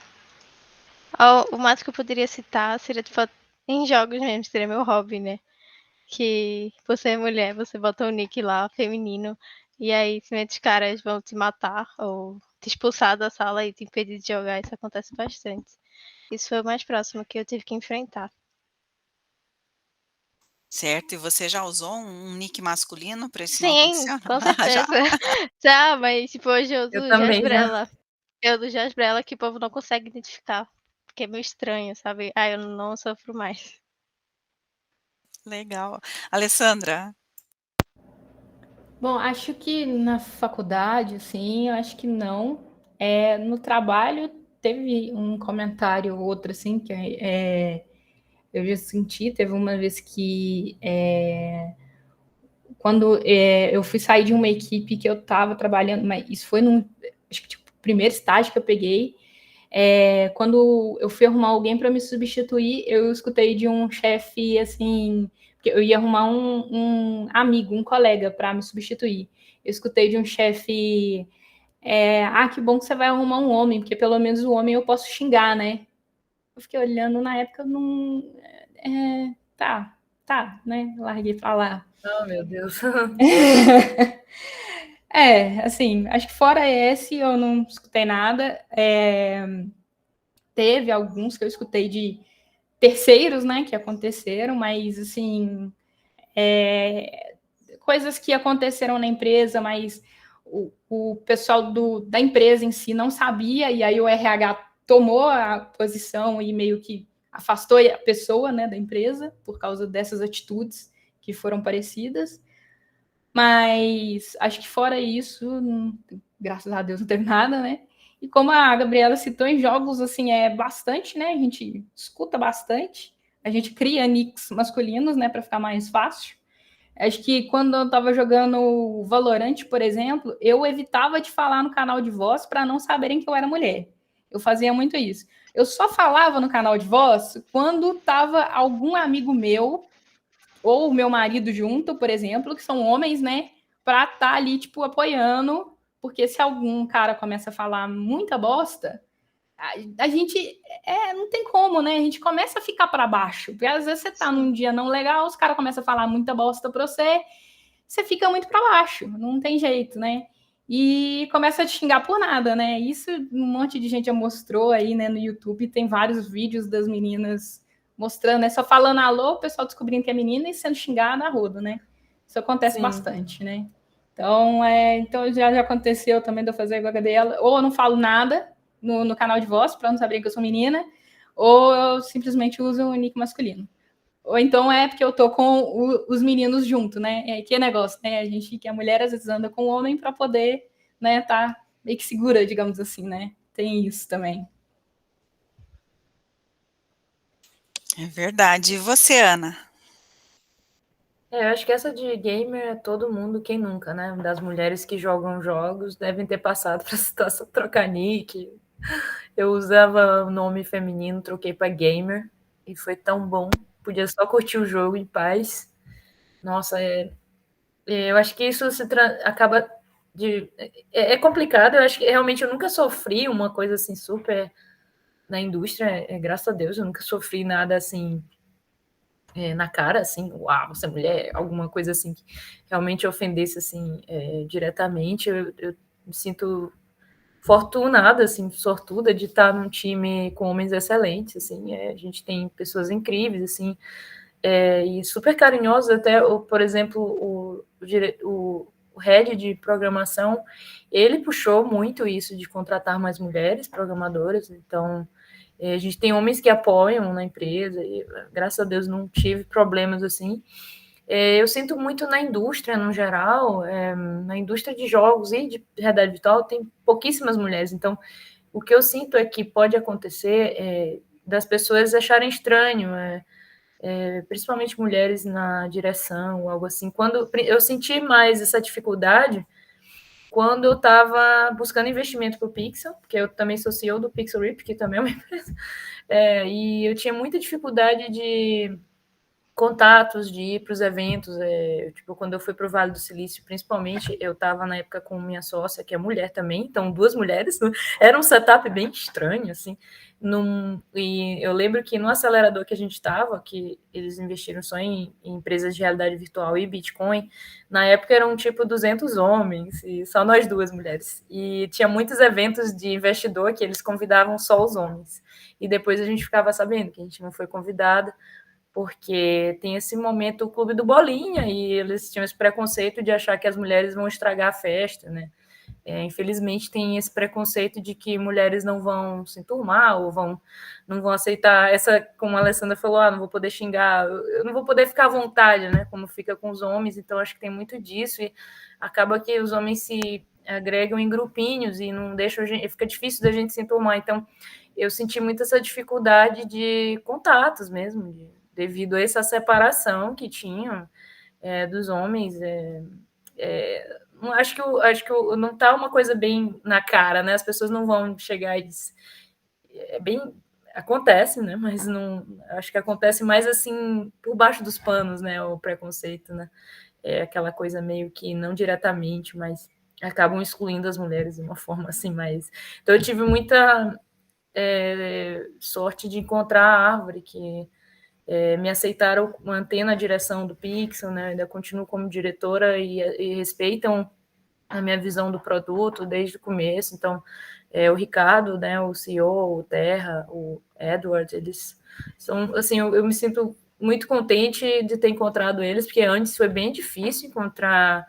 O máximo que eu poderia citar seria, tipo, em jogos mesmo, seria meu hobby, né? Que você é mulher, você bota o nick lá, feminino, e aí simplesmente os caras vão te matar ou te expulsar da sala e te impedir de jogar. Isso acontece bastante. Isso foi o mais próximo que eu tive que enfrentar. Certo, e você já usou um nick masculino para isso não Sim, acontecer? com Já? certeza. Já, mas tipo, hoje eu Eu uso também já. Jasbrella. Eu uso Jasbrella que o povo não consegue identificar, porque é meio estranho, sabe. Eu não sofro mais. Legal. Alessandra? Bom, acho que na faculdade, assim, eu acho que não. No trabalho teve um comentário ou outro, assim, que eu já senti. Teve uma vez que quando eu fui sair de uma equipe que eu estava trabalhando, mas isso foi acho que tipo, primeiro estágio que eu peguei. Quando eu fui arrumar alguém para me substituir, eu escutei de um chefe assim, que eu ia arrumar um amigo, um colega para me substituir. Eu escutei de um chefe, que bom que você vai arrumar um homem, porque pelo menos o homem eu posso xingar, né? Eu fiquei olhando na época, não. Tá, né? Larguei pra lá. Oh, meu Deus. Assim, acho que fora esse eu não escutei nada. Teve alguns que eu escutei de terceiros, né, que aconteceram, mas assim, coisas que aconteceram na empresa, mas o pessoal da empresa em si não sabia, e aí o RH tomou a posição e meio que afastou a pessoa, né, da empresa por causa dessas atitudes que foram parecidas. Mas acho que fora isso, graças a Deus não teve nada, né? E como a Gabriela citou, em jogos, assim, bastante, né? A gente escuta bastante. A gente cria nicks masculinos, né? Para ficar mais fácil. Acho que quando eu estava jogando Valorant, por exemplo, eu evitava de falar no canal de voz para não saberem que eu era mulher. Eu fazia muito isso. Eu só falava no canal de voz quando tava algum amigo meu ou o meu marido junto, por exemplo, que são homens, né, para estar ali, tipo, apoiando, porque se algum cara começa a falar muita bosta, a gente, não tem como, né, a gente começa a ficar para baixo, porque às vezes você tá num dia não legal, os caras começam a falar muita bosta para você fica muito para baixo, não tem jeito, né, e começa a te xingar por nada, né, isso um monte de gente já mostrou aí, né, no YouTube, tem vários vídeos das meninas mostrando, né? Só falando alô, o pessoal descobrindo que é menina e sendo xingada a rodo, né? Isso acontece bastante, né? Então já aconteceu também de eu fazer igual a Gabriela, ou eu não falo nada no canal de voz para não saber que eu sou menina, ou eu simplesmente uso o nick masculino. Ou então é porque eu tô com os meninos junto, né? Que negócio, né? Que a mulher às vezes anda com o homem para poder, né, tá meio que segura, digamos assim, né? Tem isso também. É verdade. E você, Ana? Eu acho que essa de gamer é todo mundo, quem nunca, né? Das mulheres que jogam jogos devem ter passado para a situação trocar nick. Eu usava o nome feminino, troquei para gamer e foi tão bom. Podia só curtir o jogo em paz. Nossa, eu acho que isso acaba de. É complicado, eu acho que realmente eu nunca sofri uma coisa assim super na indústria, graças a Deus, eu nunca sofri nada assim na cara, assim, uau, você é mulher, alguma coisa assim que realmente ofendesse assim diretamente. Eu me sinto fortunada, assim, sortuda de estar num time com homens excelentes, assim, a gente tem pessoas incríveis, assim, e super carinhosos, até, por exemplo, o head de programação, ele puxou muito isso de contratar mais mulheres programadoras, então a gente tem homens que apoiam na empresa, e graças a Deus não tive problemas assim. Eu sinto muito na indústria, no geral, na indústria de jogos e de realidade virtual, tem pouquíssimas mulheres. Então, o que eu sinto é que pode acontecer das pessoas acharem estranho, principalmente mulheres na direção, ou algo assim. Quando eu senti mais essa dificuldade quando eu estava buscando investimento para o Pixel, porque eu também sou CEO do Pixel Rip, que também é uma empresa, e eu tinha muita dificuldade de contatos, de ir para os eventos, tipo, quando eu fui para o Vale do Silício, principalmente, eu estava na época com minha sócia, que é mulher também, então 2 mulheres, era um setup bem estranho, assim, e eu lembro que no acelerador que a gente estava, que eles investiram só em empresas de realidade virtual e Bitcoin, na época eram tipo 200 homens, e só nós 2 mulheres, e tinha muitos eventos de investidor que eles convidavam só os homens, e depois a gente ficava sabendo que a gente não foi convidada, porque tem esse momento o Clube do Bolinha, e eles tinham esse preconceito de achar que as mulheres vão estragar a festa, né? Infelizmente tem esse preconceito de que mulheres não vão se enturmar, ou não vão aceitar essa, como a Alessandra falou, não vou poder xingar, eu não vou poder ficar à vontade, né? Como fica com os homens, então acho que tem muito disso, e acaba que os homens se agregam em grupinhos e não deixam, fica difícil da gente se enturmar, então eu senti muito essa dificuldade de contatos mesmo, devido a essa separação que tinham, dos homens. Acho que não está uma coisa bem na cara, né? As pessoas não vão chegar e dizer, acontece, né? Mas não, acho que acontece mais assim por baixo dos panos, né? O preconceito, né? É aquela coisa meio que não diretamente, mas acabam excluindo as mulheres de uma forma assim mais. Então eu tive muita sorte de encontrar a Árvore, que me aceitaram manter na direção do Pixel, né? Ainda continuo como diretora e respeitam a minha visão do produto desde o começo. Então, o Ricardo, né, o CEO, o Terra, o Edward, eles são, assim, eu me sinto muito contente de ter encontrado eles, porque antes foi bem difícil encontrar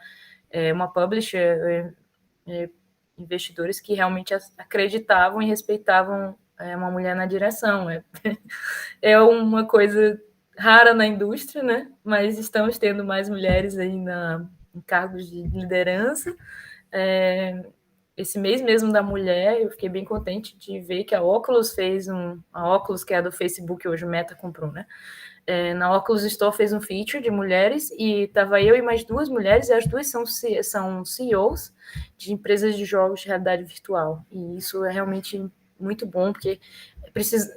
uma publisher, investidores que realmente acreditavam e respeitavam uma mulher na direção. É uma coisa rara na indústria, né? Mas estamos tendo mais mulheres aí em cargos de liderança. Esse mês mesmo da mulher, eu fiquei bem contente de ver que a Oculus a Oculus, que é a do Facebook, hoje o Meta comprou, né? Na Oculus Store fez um feature de mulheres e estava eu e mais 2 mulheres, e as 2 são CEOs de empresas de jogos de realidade virtual. E isso é realmente muito bom, porque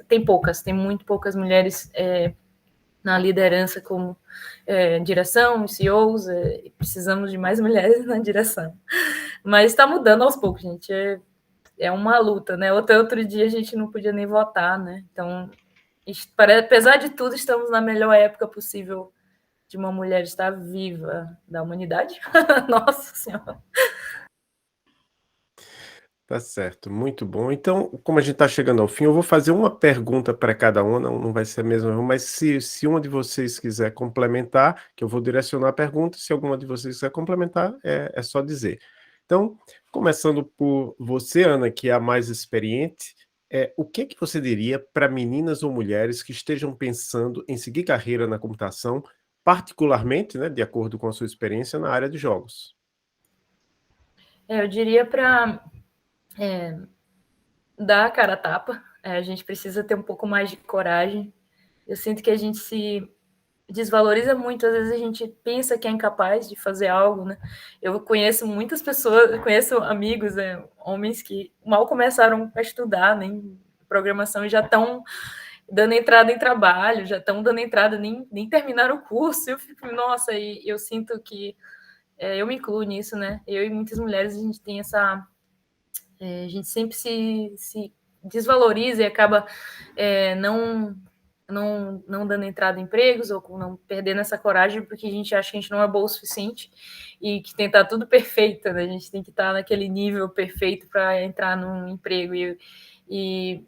tem muito poucas mulheres na liderança como direção, CEOs, precisamos de mais mulheres na direção. Mas está mudando aos poucos, gente. É uma luta, né? Outro dia a gente não podia nem votar, né? Então, apesar de tudo, estamos na melhor época possível de uma mulher estar viva da humanidade. Nossa Senhora. Tá certo, muito bom. Então, como a gente está chegando ao fim, eu vou fazer uma pergunta para cada um, não vai ser a mesma, mas se uma de vocês quiser complementar, que eu vou direcionar a pergunta, se alguma de vocês quiser complementar, é só dizer. Então, começando por você, Ana, que é a mais experiente, o que você diria para meninas ou mulheres que estejam pensando em seguir carreira na computação, particularmente, né, de acordo com a sua experiência na área de jogos? Eu diria para dar a cara a tapa. A gente precisa ter um pouco mais de coragem. Eu sinto que a gente se desvaloriza muito, às vezes a gente pensa que é incapaz de fazer algo, né? Eu conheço muitas pessoas, conheço amigos, homens que mal começaram a estudar, nem programação, e já estão dando entrada em trabalho, já estão dando entrada, nem terminaram o curso. Eu fico, nossa, e eu sinto que eu me incluo nisso, né? Eu e muitas mulheres, a gente tem a gente sempre se desvaloriza e acaba não dando entrada em empregos, ou não perdendo essa coragem, porque a gente acha que a gente não é boa o suficiente e que tem que estar tudo perfeito, né? A gente tem que estar naquele nível perfeito para entrar num emprego. E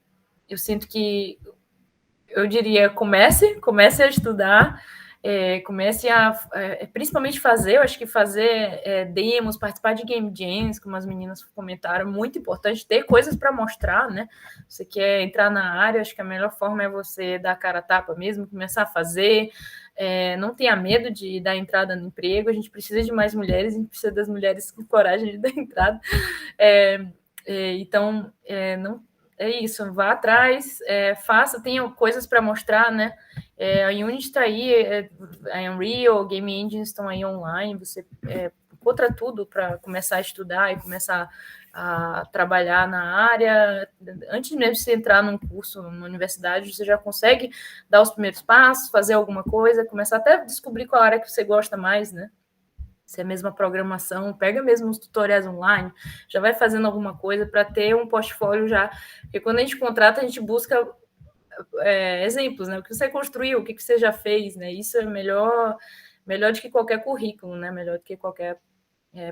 eu sinto que, eu diria, comece a estudar, comece a principalmente fazer, eu acho que fazer demos, participar de game jams, como as meninas comentaram, muito importante, ter coisas para mostrar, né? Você quer entrar na área, acho que a melhor forma é você dar a cara a tapa mesmo, começar a fazer, não tenha medo de dar entrada no emprego, a gente precisa de mais mulheres, a gente precisa das mulheres com coragem de dar entrada. Então, não é isso, vá atrás, faça, tenha coisas para mostrar, né? A Unity está aí, a Unreal, Game Engines estão aí online, você encontra tudo para começar a estudar e começar a trabalhar na área. Antes mesmo de você entrar num curso na universidade, você já consegue dar os primeiros passos, fazer alguma coisa, começar até a descobrir qual área que você gosta mais, né? Se é a mesma programação, pega mesmo os tutoriais online, já vai fazendo alguma coisa para ter um portfólio já. Porque quando a gente contrata, a gente busca exemplos, né? O que você construiu, o que você já fez, né? Isso é melhor do que qualquer currículo, né? Melhor do que qualquer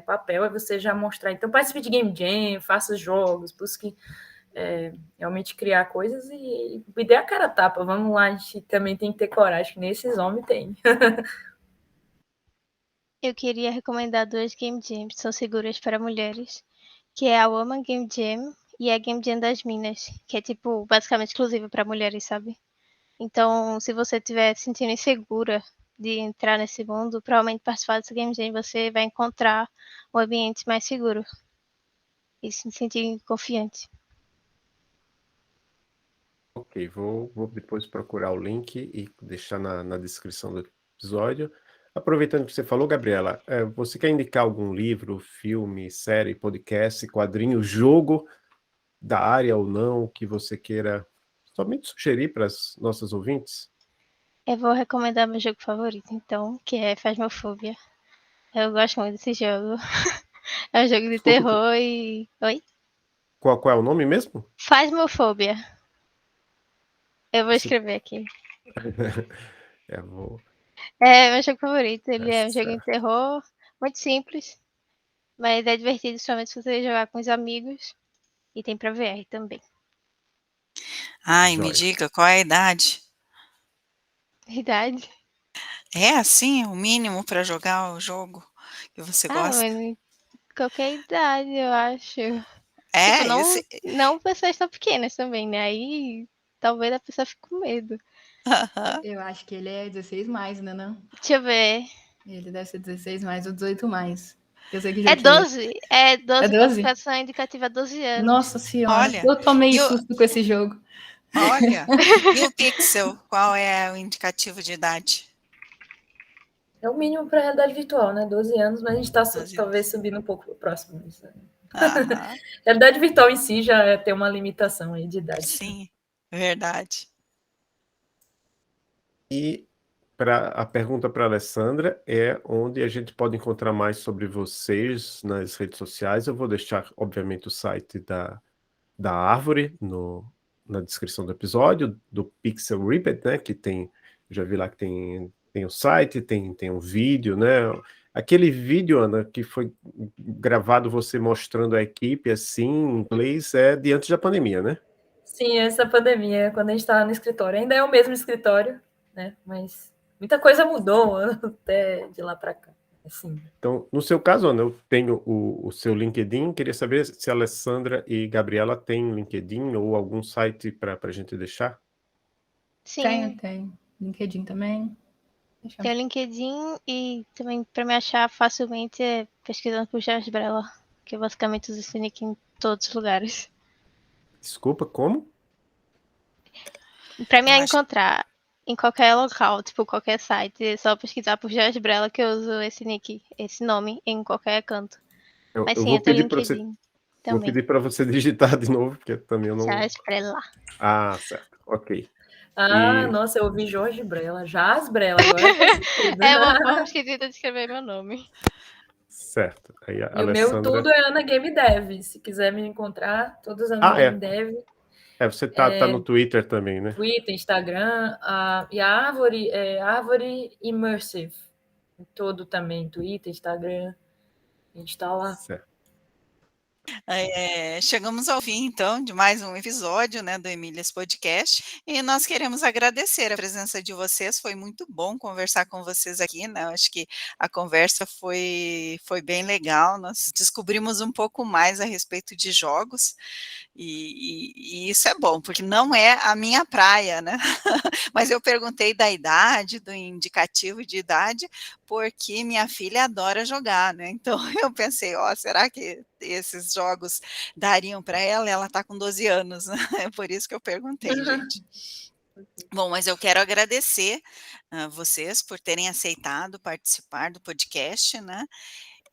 papel, é você já mostrar. Então, participe de Game Jam, faça jogos, busque realmente criar coisas e dê a cara a tapa. Vamos lá, a gente também tem que ter coragem, que nem esses homens têm. Eu queria recomendar 2 Game Jams que são seguras para mulheres, que é a Woman Game Jam e a Game Jam das Minas, que é tipo basicamente exclusiva para mulheres, sabe? Então, se você estiver se sentindo insegura de entrar nesse mundo, provavelmente participar dessa Game Jam você vai encontrar um ambiente mais seguro e se sentir confiante. Ok, vou depois procurar o link e deixar na descrição do episódio. Aproveitando que você falou, Gabriela, você quer indicar algum livro, filme, série, podcast, quadrinho, jogo da área ou não, que você queira somente sugerir para as nossas ouvintes? Eu vou recomendar meu jogo favorito, então, que é Phasmophobia. Eu gosto muito desse jogo. É um jogo de Desculpa, terror e... Oi? qual é o nome mesmo? Phasmophobia. Eu vou Você... escrever aqui. vou... É meu jogo favorito. Ele é um jogo de Essa... terror, muito simples, mas é divertido, somente se você jogar com os amigos. E tem pra VR também. Ai, me Joia. diga qual é a idade? Verdade? É assim, o mínimo para jogar o jogo que você Ah, gosta? mas qualquer idade, eu acho. Tipo, É, não, esse. não pessoas tão pequenas também, né? Aí talvez a pessoa fique com medo. Eu acho que ele é 16 mais, né, não? Deixa eu ver. Ele deve ser 16 mais ou 18 mais. Eu sei que É jogo que ele 12. É é. É 12, 12? classificação indicativa 12 anos. Nossa senhora, Olha, eu tomei e o, susto com esse jogo. olha, e o Pixel, qual é o indicativo de idade? É o mínimo para a realidade virtual, né? 12 anos, mas a gente está 12 talvez anos. subindo um pouco para o próximo. Mas, Aham, realidade virtual em si já tem uma limitação aí de idade. sim, verdade. E a pergunta para a Alessandra é onde a gente pode encontrar mais sobre vocês nas redes sociais. Eu vou deixar, obviamente, o site da Árvore na descrição do episódio, do Pixel Ribbon, né? Que tem, já vi lá que tem o site, tem um vídeo, né? Aquele vídeo, Ana, que foi gravado você mostrando a equipe assim, em inglês, é de antes da pandemia, né? Sim, essa pandemia, quando a gente estava no escritório, ainda é o mesmo escritório, né? Mas muita coisa mudou até de lá para cá. Assim. Então, no seu caso, Ana, eu tenho o seu LinkedIn. Queria saber se a Alessandra e Gabriela têm LinkedIn ou algum site para a gente deixar. Sim, Tenho. LinkedIn também. Deixa eu... tem o LinkedIn e também pra me achar facilmente é pesquisando por Jorge Brella, que basicamente usa esse nick em todos os lugares. Desculpa, como? Pra me Eu acho. encontrar em qualquer local, tipo qualquer site, é só pesquisar por Jorge Brella que eu uso esse nick, esse nome em qualquer canto. Eu, Mas eu sim, vou eu tenho pedir para você, LinkedIn vou também. pedir para você digitar de novo, porque também eu não. Jorge Brella. Ah, certo. Ok. Ah, E nossa, eu ouvi Jorge Brella, Jaz Brella, agora faz sentido. É uma forma esquisita de escrever meu nome. certo. Aí a E o meu Alessandra. tudo é Ana Game Dev. Se quiser me encontrar, todos Ana Ah, Game Dev. você tá no Twitter também, né? Twitter, Instagram, e a Árvore é Árvore Immersive. Todo também, Twitter, Instagram. A gente está lá. Certo. Chegamos ao fim, então, de mais um episódio, né, do Emílias Podcast, e nós queremos agradecer a presença de vocês. Foi muito bom conversar com vocês aqui, né? Eu acho que a conversa foi bem legal. Nós descobrimos um pouco mais a respeito de jogos, e isso é bom, porque não é a minha praia, né? Mas eu perguntei da idade, do indicativo de idade, porque minha filha adora jogar, né? Então eu pensei, ó, será que esses jogos dariam para ela? Ela está com 12 anos, né? É por isso que eu perguntei, gente. Bom, mas eu quero agradecer vocês por terem aceitado participar do podcast, né?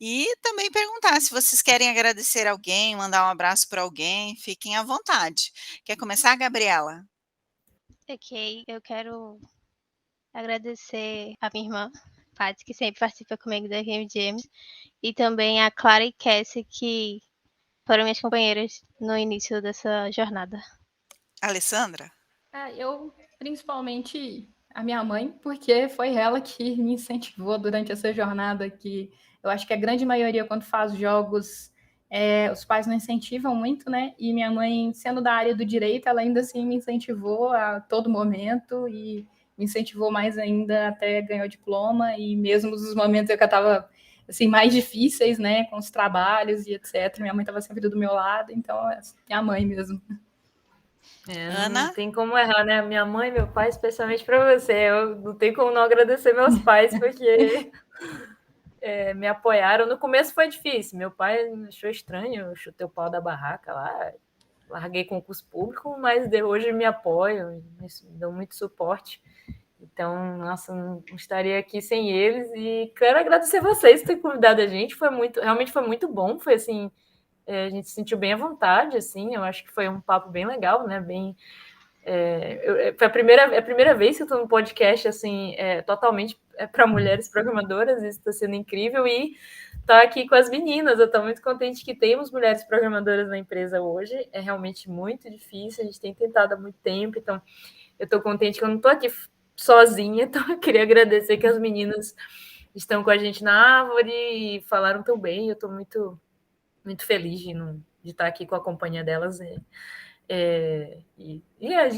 E também perguntar se vocês querem agradecer alguém, mandar um abraço para alguém, fiquem à vontade. Quer começar, Gabriela? Ok, eu quero agradecer a minha irmã, Paty, que sempre participa comigo da Game Jams, e também a Clara e Cassie, que foram minhas companheiras no início dessa jornada. Alessandra? Eu, principalmente, a minha mãe, porque foi ela que me incentivou durante essa jornada, que eu acho que a grande maioria, quando faz jogos, os pais não incentivam muito, né? E minha mãe, sendo da área do direito, ela ainda assim me incentivou a todo momento e me incentivou mais ainda até ganhar o diploma, e mesmo nos momentos que eu estava assim, mais difíceis, né, com os trabalhos e etc. Minha mãe estava sempre do meu lado, então é minha mãe mesmo. Não Ana? tem como errar, né? Minha mãe e meu pai, especialmente para você. Eu não tenho como não agradecer meus pais, porque me apoiaram. No começo foi difícil. Meu pai achou estranho, eu chutei o pau da barraca lá, larguei concurso público, mas hoje me apoiam, me dão muito suporte. Então, nossa, não estaria aqui sem eles e quero agradecer vocês por ter convidado a gente, realmente foi muito bom, foi assim, a gente se sentiu bem à vontade, assim, eu acho que foi um papo bem legal, né, foi a primeira vez que eu estou num podcast, assim, totalmente para mulheres programadoras, isso está sendo incrível, e estar aqui com as meninas, eu estou muito contente que temos mulheres programadoras na empresa hoje, é realmente muito difícil, a gente tem tentado há muito tempo, então eu estou contente que eu não estou aqui sozinha, então eu queria agradecer que as meninas estão com a gente na Árvore e falaram tão bem, eu estou muito, muito feliz de estar aqui com a companhia delas de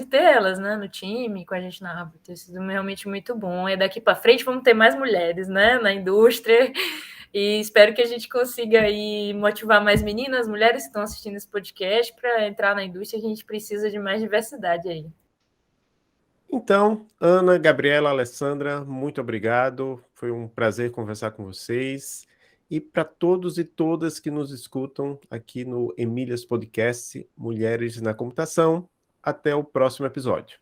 ter elas, né, no time, com a gente na Árvore, tem sido realmente muito bom, e daqui para frente vamos ter mais mulheres, né, na indústria, e espero que a gente consiga aí motivar mais meninas, mulheres que estão assistindo esse podcast para entrar na indústria, a gente precisa de mais diversidade aí. Então, Ana, Gabriela, Alessandra, muito obrigado. Foi um prazer conversar com vocês. E para todos e todas que nos escutam aqui no Emílias Podcast Mulheres na Computação, até o próximo episódio.